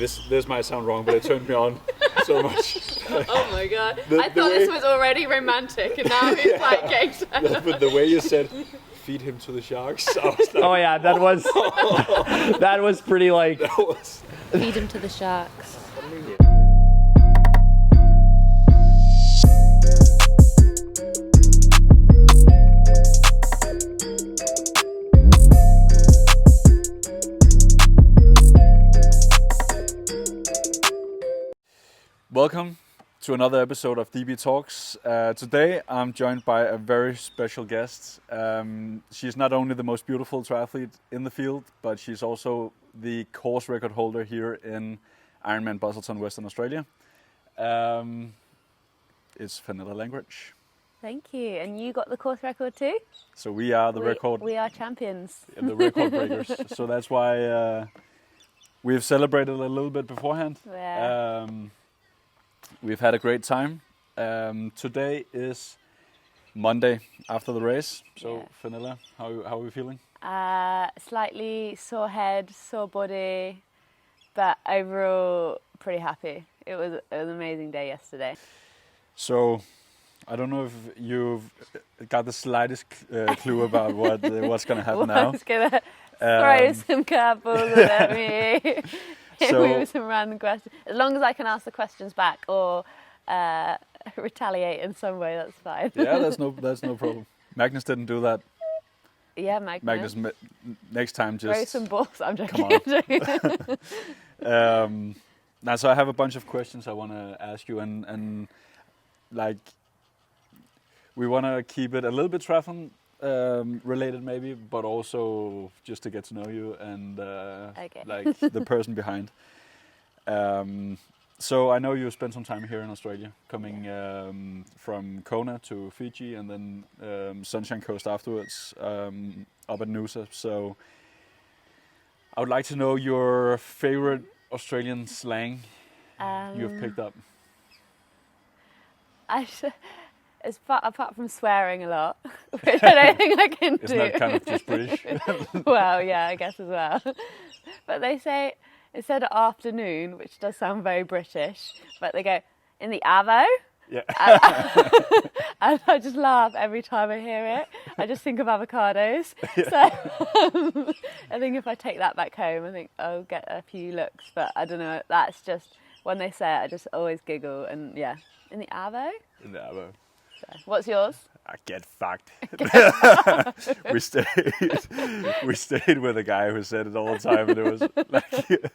This might sound wrong, but it turned me on so much. Oh my god! I thought this was already romantic, and now he's like getting sad. But the way you said, "Feed him to the sharks," I was like, Oh yeah, that was that was pretty like. that was. Feed him to the sharks. Welcome to another episode of DB Talks. Today I'm joined by a very special guest. She's not only the most beautiful triathlete in the field, but she's also the course record holder here in Ironman Busselton, Western Australia. It's Fenella Langridge. Thank you, and you got the course record too. So we are the record. We are champions. The record breakers. So that's why we've celebrated a little bit beforehand. Yeah. We've had a great time. Today is Monday after the race. So, Yeah. Fenella, how are we feeling? Slightly sore head, sore body, but overall pretty happy. It was an amazing day yesterday. So, I don't know if you've got the slightest clue about what's going to happen now. What's gonna throw some curveballs at me? So- With some random questions. As long as I can ask the questions back or retaliate in some way, that's fine. Yeah, that's no problem. Magnus didn't do that. Yeah, Magnus. Next time Throw just some balls. I'm joking. Come on. Now, so I have a bunch of questions I want to ask you, and like we want to keep it a little bit triathlon related, maybe, but also just to get to know you and Okay. like the person behind. So I know you spent some time here in Australia, coming from Kona to Fiji, and then Sunshine Coast afterwards, up at Noosa. So I would like to know your favorite Australian slang you've picked up. Apart from swearing a lot, which I don't think I can do. Isn't that kind of just British? Well, yeah, I guess as well. But they say, instead of afternoon, which does sound very British, but they go, in the avo. Yeah. And I just laugh every time I hear it. I just think of avocados. Yeah. So I think if I take that back home, I think I'll get a few looks. But I don't know, that's just, when they say it, I just always giggle. And yeah, in the avo. In the Avo. So, what's yours? I get fucked. we stayed with a guy who said it all the time, and it was like it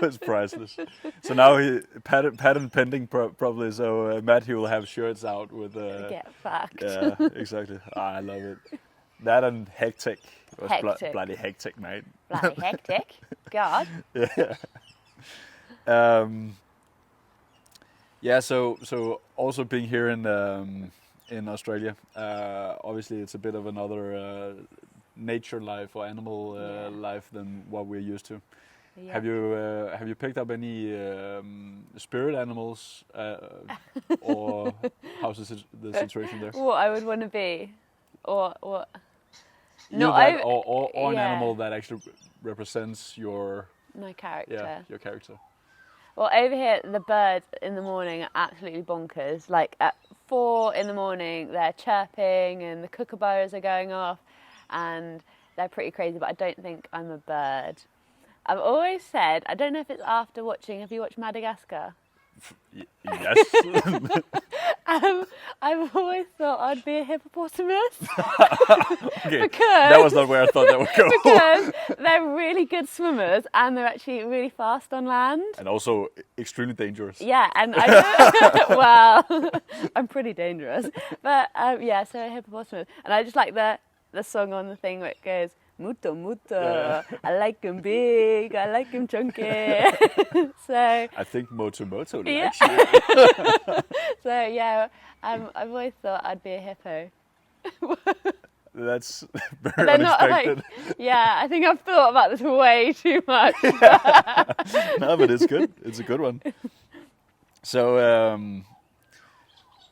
was priceless. So now patent pending probably. So Matt, he will have shirts out with Get fucked. Yeah, exactly. I love it. That and hectic. It was Hectic. bloody hectic, mate. Bloody hectic. God. Yeah. Yeah. So also being here in Australia, obviously it's a bit of another nature life or animal life than what we're used to. Yeah. Have you picked up any spirit animals, or how's the situation there? What I would want to be, or what? Either that or an yeah. animal that actually represents your My character. your character. Well, over here, the birds in the morning are absolutely bonkers. Like at 4 in the morning, they're chirping and the kookaburras are going off, and they're pretty crazy. But I don't think I'm a bird. I've always said, I don't know if it's after watching. Have you watched Madagascar? Yes. I've always thought I'd be a hippopotamus. Okay. Because- That was not where I thought that would go. Because they're really good swimmers and they're actually really fast on land. And also extremely dangerous. Yeah, and I well, I'm pretty dangerous, but yeah, so a hippopotamus, and I just like the song on the thing where it goes muto muto. Yeah. I like him big, I like him chunky. So I think Moto yeah. likes you. So yeah, I've always thought I'd be a hippo. That's very They're not unexpected. like, yeah, I think I've thought about this way too much. No, but it's good. It's a good one. So,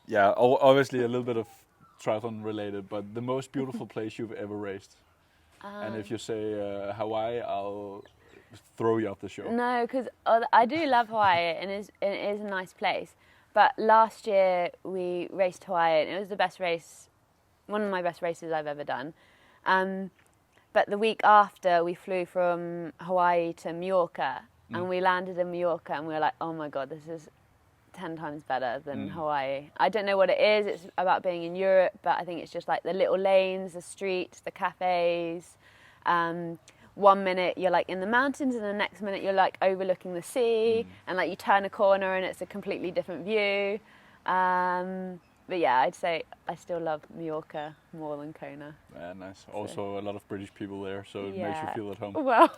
yeah, obviously a little bit of triathlon related, but the most beautiful place you've ever raced. And if you say Hawaii, I'll throw you off the show? No, because I do love Hawaii, and it is a nice place. But last year we raced Hawaii, and it was the best race, one of my best races I've ever done. But the week after, we flew from Hawaii to Mallorca, and we landed in Mallorca, and we were like, oh my God, this is 10 times better than Hawaii. I don't know what it is. It's about being in Europe, but I think it's just like the little lanes, the streets, the cafes. 1 minute you're like in the mountains, and the next minute you're like overlooking the sea, and like you turn a corner and it's a completely different view. But yeah, I'd say I still love Mallorca more than Kona. Yeah, nice. Also a lot of British people there, so it makes you feel at home. Well,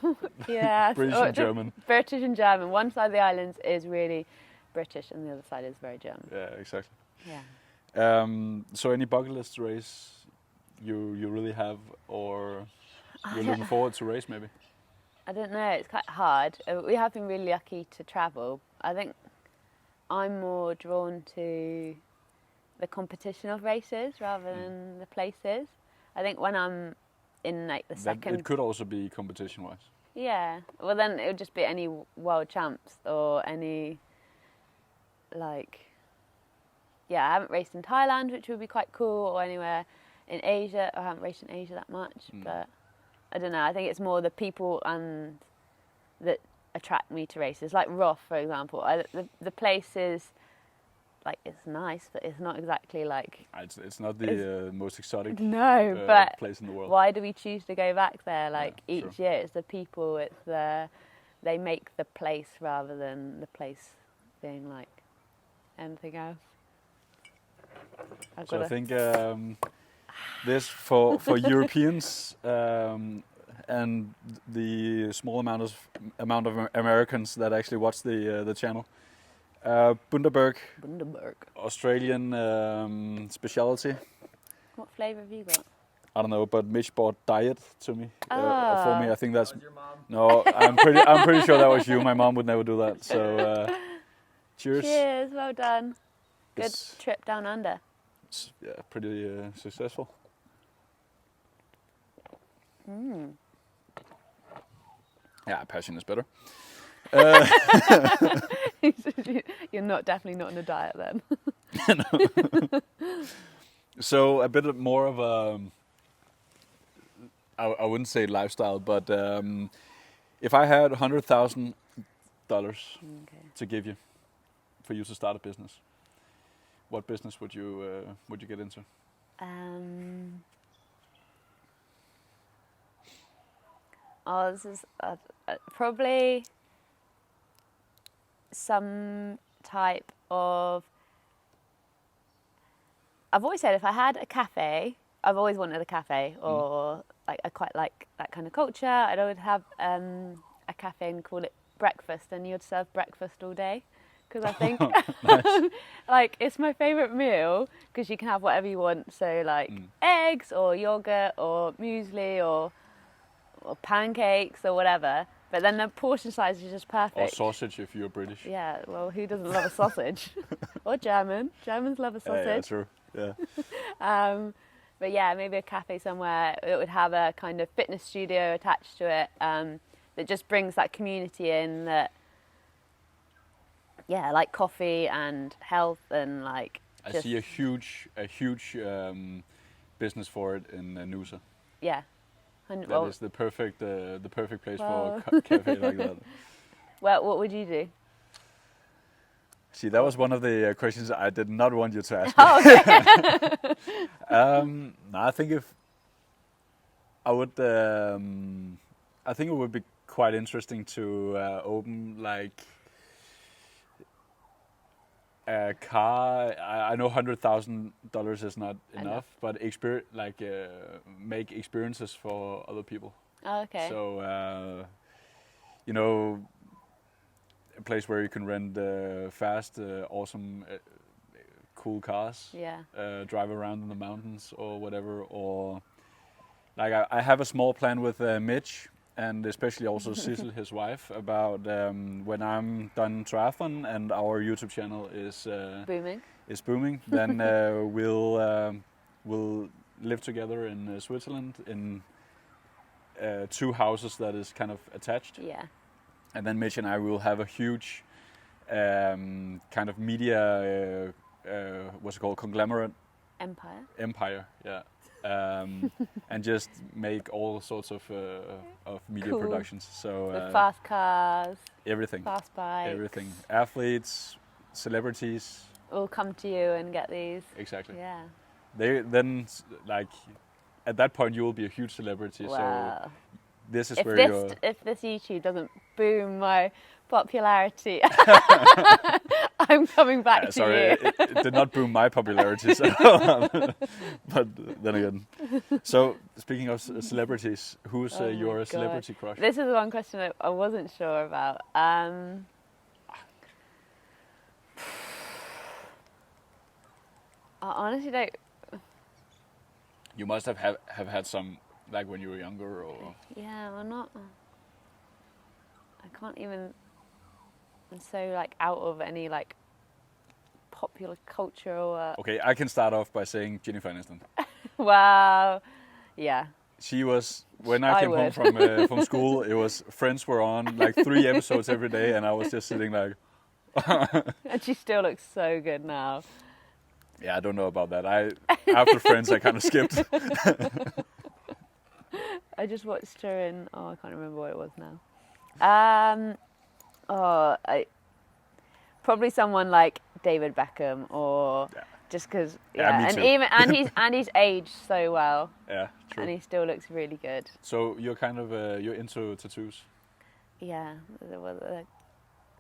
yeah. British and German. British and German. One side of the islands is really British, and the other side is very German. Yeah, exactly. Yeah. So any bucket list race you really have, or you're looking forward to race maybe? I don't know. It's quite hard. We have been really lucky to travel. I think I'm more drawn to the competition of races rather than the places. I think when I'm in like the second... It could also be competition-wise. Yeah. Well, then it would just be any world champs or any, like... Yeah, I haven't raced in Thailand, which would be quite cool, or anywhere in Asia. I haven't raced in Asia that much, but I don't know. I think it's more the people and that attract me to races. Like Roth, for example. The place is... Like, it's nice, but it's not exactly like... It's not the most exotic but place in the world. Why do we choose to go back there? Like, Yeah, each year, it's the people, it's the... They make the place rather than the place being, like, anything else. I think this, for Europeans and the small amount of Americans that actually watch the channel, Bundaberg, Australian speciality. What flavour have you got? I don't know, but Mitch bought diet to me for me. I think that's your mom. no. I'm pretty sure that was you. My mom would never do that. So cheers. Cheers. Well done. Good trip down under. Yeah, pretty successful. Yeah, passion is better. You're definitely not on a diet then. So a bit more of a, I wouldn't say lifestyle, but if I had $100,000 to give you for you to start a business, what business would you get into? This is probably some type of... I've always said if I had a cafe, I've always wanted a cafe, or like I quite like that kind of culture. I'd always have a cafe and call it breakfast, and you'd serve breakfast all day. Because I think, like, it's my favourite meal because you can have whatever you want. So, like, eggs or yogurt or muesli or pancakes or whatever. But then the portion size is just perfect. Or sausage if you're British. Yeah, well, who doesn't love a sausage? Or German. Germans love a sausage. Yeah, true. Yeah. But yeah, maybe a cafe somewhere. It would have a kind of fitness studio attached to it that just brings that community in that... Yeah, like coffee and health and like. I see a huge business for it in Noosa. Yeah, that is the perfect place for a cafe like that. Well, what would you do? See, that was one of the questions I did not want you to ask. Oh, okay. No, I think I think it would be quite interesting to open like a car. I know $100,000 is not enough, but make experiences for other people. Oh, okay. So a place where you can rent fast, awesome, cool cars. Yeah. Drive around in the mountains or whatever. Or like I have a small plan with Mitch. And especially also Sissel, his wife, about when I'm done triathlon and our YouTube channel is booming, then we'll live together in Switzerland in 2 houses that is kind of attached. Yeah. and then Mitch and I will have a huge kind of media, what's it called, conglomerate empire, yeah. And just make all sorts of media Cool. productions. So With fast cars, everything, fast bikes. everything, athletes, celebrities. All come to you and get these. Exactly. Yeah. They then like at that point you will be a huge celebrity. Wow. So this is If where this you're. if this YouTube doesn't boom my popularity, I'm coming back to Sorry, you. it did not boom my popularity. So but then again, so speaking of celebrities, who's Oh my your God. celebrity crush? This is the one question I wasn't sure about. I honestly don't. You must have had some like when you were younger, or Yeah, I'm not. I can't even. I'm so like out of any like popular culture or. okay, I can start off by saying Jennifer Aniston. Wow. Yeah. She was when I I came home would. from school. It was Friends were on like 3 episodes every day, and I was just sitting like, And she still looks so good now. yeah, I don't know about that. After Friends, I kind of skipped. I just watched her in. Oh, I can't remember what it was now. Probably someone like David Beckham, or Yeah. just because. Yeah, me and too. even he's aged so well, Yeah, true. and he still looks really good. So you're kind of you're into tattoos. Yeah.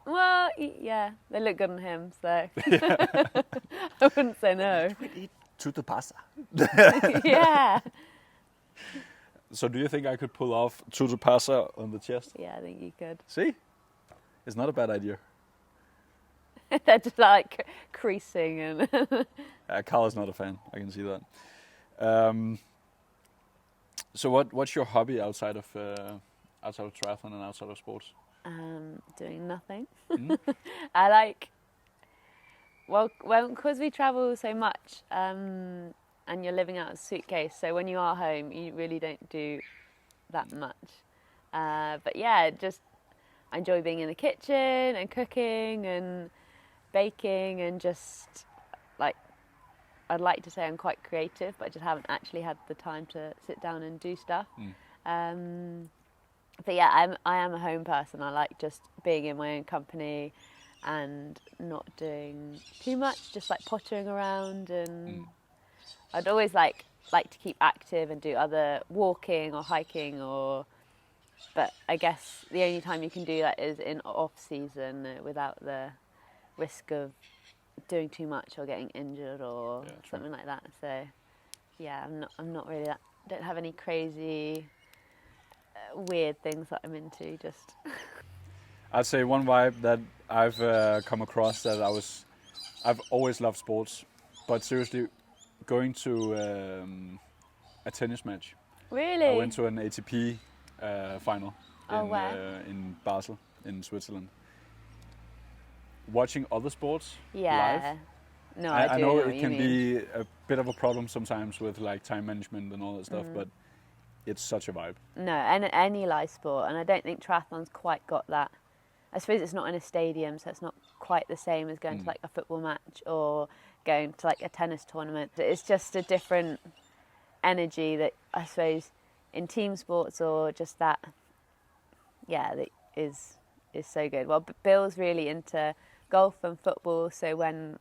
Well, yeah, they look good on him, so I wouldn't say no. To the pasta. Yeah. So do you think I could pull off to the pasta on the chest? Yeah, I think you could. See, it's not a bad idea. They're just like creasing and. Carl is not a fan. I can see that. So what's your hobby outside of triathlon and outside of sports? Doing nothing. Mm? I like. Well, because we travel so much, and you're living out of a suitcase, so when you are home, you really don't do that much. But yeah, just I enjoy being in the kitchen and cooking and baking and just like I'd like to say I'm quite creative, but I just haven't actually had the time to sit down and do stuff. But yeah, I am a home person. I like just being in my own company and not doing too much, just like pottering around. And I'd always like to keep active and do other walking or hiking, but I guess the only time you can do that is in off season without the risk of doing too much or getting injured or something like that. So yeah, I'm not really that. Don't have any crazy weird things that I'm into. Just I'd say one vibe that I've come across that I've always loved sports, but seriously, going to a tennis match. really. I went to an ATP final where? in Basel, in Switzerland. Watching other sports Yeah. live, No, I do know what it you can mean. be a bit of a problem sometimes with like time management and all that stuff, but it's such a vibe. No, any live sport, and I don't think triathlon's quite got that. I suppose it's not in a stadium, so it's not quite the same as going to like a football match or going to like a tennis tournament. It's just a different energy that I suppose in team sports or just that, yeah, that is so good. Well, Bill's really into golf and football, so when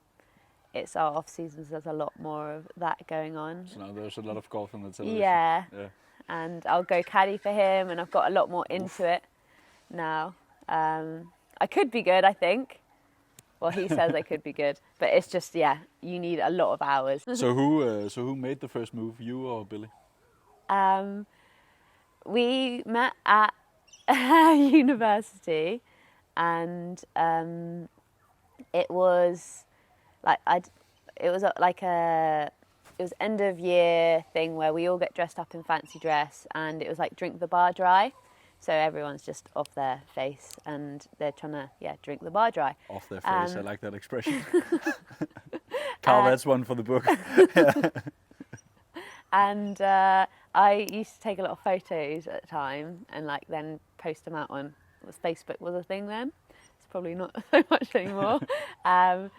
it's our off seasons, there's a lot more of that going on. So now there's a lot of golf on the television. Yeah. Yeah. And I'll go caddy for him, and I've got a lot more into it now. I could be good, I think. Well, he says I could be good, but it's just, yeah, you need a lot of hours. So who made the first move, you or Billy? We met at university, and it was like it was end of year thing where we all get dressed up in fancy dress, and it was like drink the bar dry. So everyone's just off their face and they're trying to, drink the bar dry. Off their face, I like that expression. Carl, that's one for the book. And I used to take a lot of photos at the time and like then post them out on Facebook was a thing then. It's probably not so much anymore. And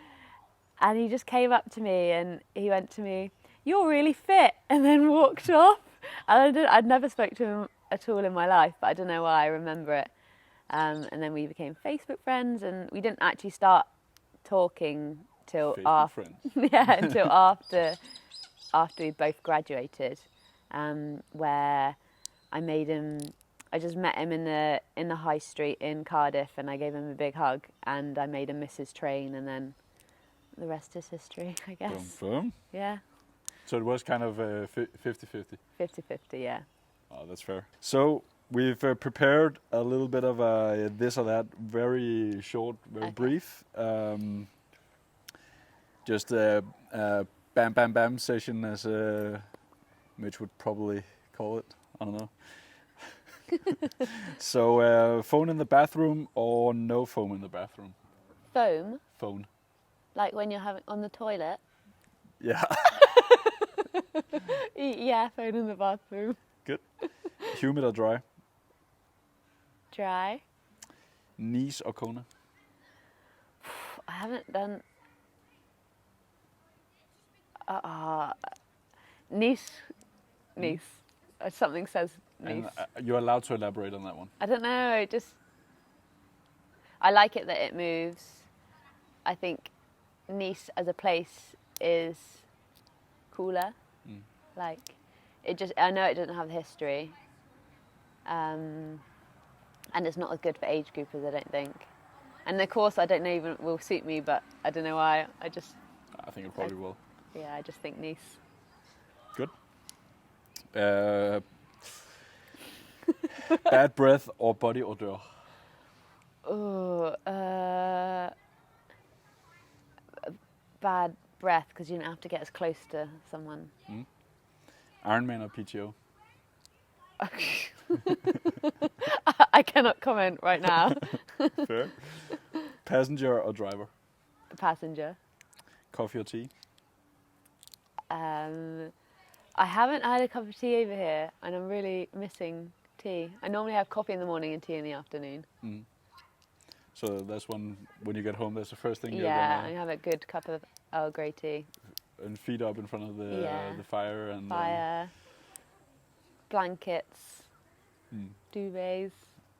he just came up to me and he went to me, "You're really fit," and then walked off. And I'd never spoke to him at all in my life, but I don't know why I remember it. And then we became Facebook friends, and we didn't actually start talking till after, until after we both graduated, where I just met him in the high street in Cardiff, and I gave him a big hug, and I made him miss his train, and then the rest is history, I guess. Boom, boom. Yeah. So it was kind of 50-50. 50-50, yeah. Oh, that's fair. So we've prepared a little bit of a this or that, very short, very brief. Just a bam, bam, bam session, as Mitch would probably call it. I don't know. So phone in the bathroom or no phone in the bathroom? Foam? Phone. Like when you're having on the toilet? Yeah. Yeah, phone in the bathroom. Good. Humid or dry? Dry. Nice or Kona? I haven't done... Nice. Something says Nice. And you're allowed to elaborate on that one. I don't know, I like it that it moves. I think Nice as a place is cooler. Like, I know it doesn't have the history. And it's not as good for age groupers, I don't think. And the course, I don't know even will suit me, but I don't know why. I think it probably will. Yeah, I just think Nice. Good. Bad breath or body odor? Bad breath, because you don't have to get as close to someone. Ironman or PTO? I cannot comment right now. Fair. Passenger or driver? Passenger. Coffee or tea? I haven't had a cup of tea over here, and I'm really missing tea. I normally have coffee in the morning and tea in the afternoon. So that's when you get home, that's the first thing you're Yeah, gonna... I have a good cup of Earl Grey tea. And feet up in front of the fire and... Fire, blankets, duvets.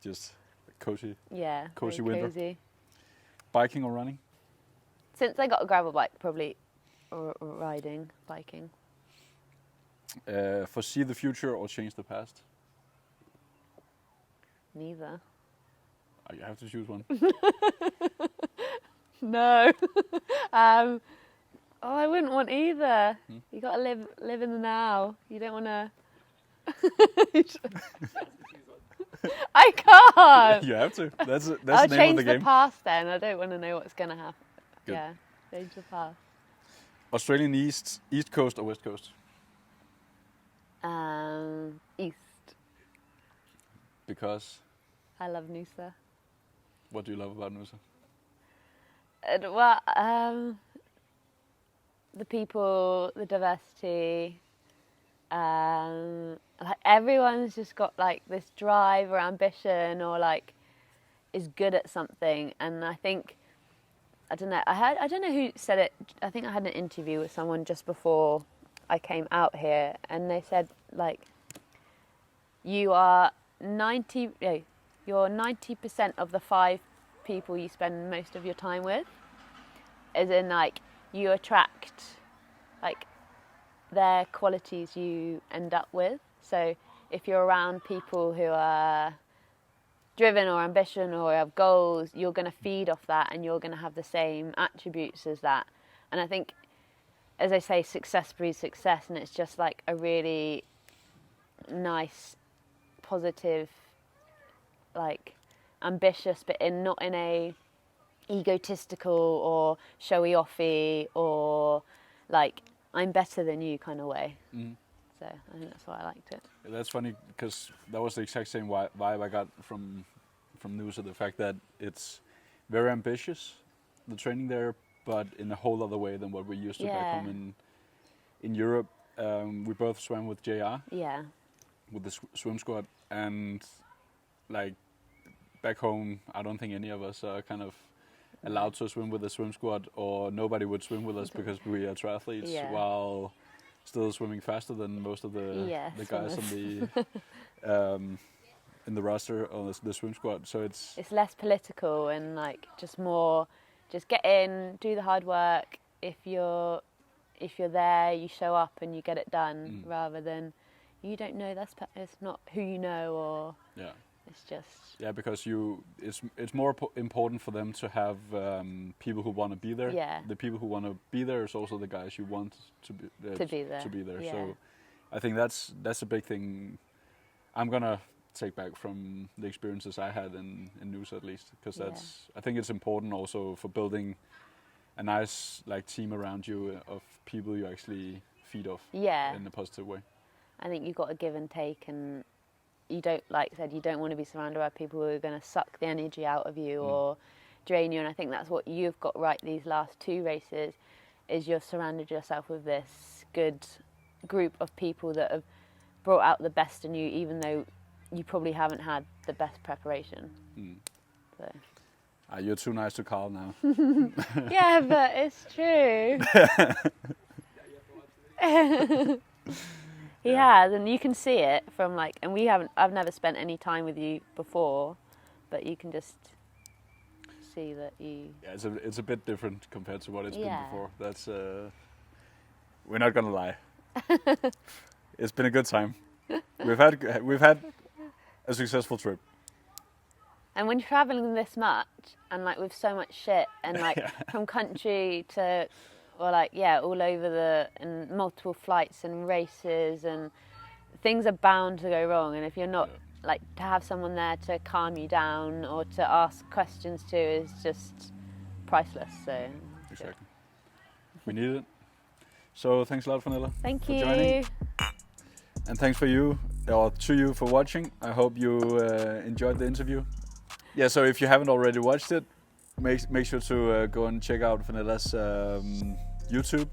Just cozy. Yeah, cozy very winter. cozy. Biking or running? Since I got a gravel bike, probably riding, biking. Foresee the future or change the past? Neither. Oh, you have to choose one. No. I wouldn't want either. You got to live in the now. You don't want to. I can't. You have to. That's I'll the name of change the game. the past then. I don't want to know what's going to happen. Good. Yeah, change the past. Australian East Coast or West Coast? East. Because? I love Noosa. What do you love about Noosa? The people, the diversity. Like everyone's just got like this drive or ambition, or like is good at something. And I think, I don't know who said it. I think I had an interview with someone just before I came out here, and they said like, you're 90% of the 5 people you spend most of your time with. As in, like, you attract like their qualities you end up with. So if you're around people who are driven or ambition or have goals, you're going to feed off that, and you're going to have the same attributes as that. And I think, as I say, success breeds success, and it's just like a really nice, positive, like ambitious, but not in a egotistical or showy offy or like I'm better than you kind of way. So I think that's why I liked it. That's funny, because that was the exact same vibe I got from Noosa. The fact that it's very ambitious, the training there, but in a whole other way than what we used to back home in Europe. We both swam with JR. Yeah. With the swim squad, and like back home, I don't think any of us are kind of allowed to swim with the swim squad, or nobody would swim with us because we are triathletes, Yeah. while still swimming faster than most of the guys on the in the roster or the swim squad. So it's less political and like just more, just get in, do the hard work. If you're there, you show up and you get it done, rather than you don't know it's not who you know, or it's just because it's more important for them to have people who want to be there. Yeah. The people who want to be there is also the guys you want to be there. Yeah. So I think that's a big thing I'm gonna take back from the experiences I had in Noosa, at least, because I think it's important also for building a nice like team around you of people you actually feed off in a positive way. I think you've got to give and take, and you don't, like I said, you don't want to be surrounded by people who are going to suck the energy out of you or drain you. And I think that's what you've got right these last 2 races, is you've surrounded yourself with this good group of people that have brought out the best in you, even though you probably haven't had the best preparation. So. You're too nice to Carl now. Yeah, but it's true. He has, and you can see it from like, and I've never spent any time with you before, but you can just see that you... Yeah, it's a bit different compared to what it's been before. That's, we're not gonna lie. It's been a good time. We've had a successful trip. And when you're traveling this much, and like with so much shit, and like from country to, or like all over and multiple flights and races, and things are bound to go wrong. And if you're not like, to have someone there to calm you down or to ask questions to is just priceless. So exactly, we need it. So thanks a lot, Fenella. Thank For you. joining. And thanks to you for watching. I hope you enjoyed the interview. Yeah, so if you haven't already watched it, make sure to go and check out Fenella's YouTube.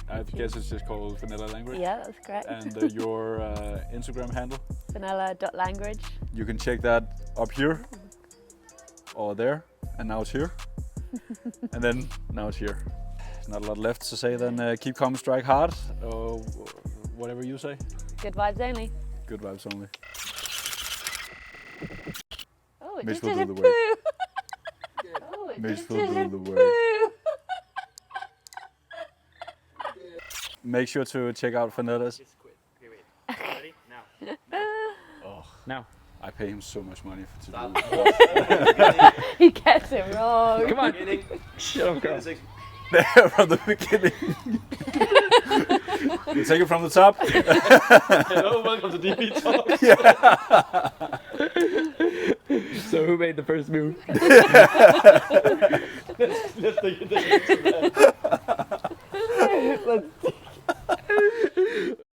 I guess it's just called Fenella Langridge. Yeah, that's correct. And your Instagram handle. Fenella.Langridge. You can check that up here or there, and now it's here. And then now it's here. There's not a lot left to say then. Keep calm, strike hard, or whatever you say. Good vibes only. Good vibes only. Oh, it Mitch just will did do a the poo. work. Oh, it Mitch just will did do a the work. poo. Make sure to check out Fenella's. Just quit. Okay, wait. Ready? Now. Oh, Now. I pay him so much money to do Stop. this. He gets it wrong. Come on. Shut up, girl. From the beginning. You take it from the top. Hello, welcome to DP Talk. So who made the first move? Let's take it.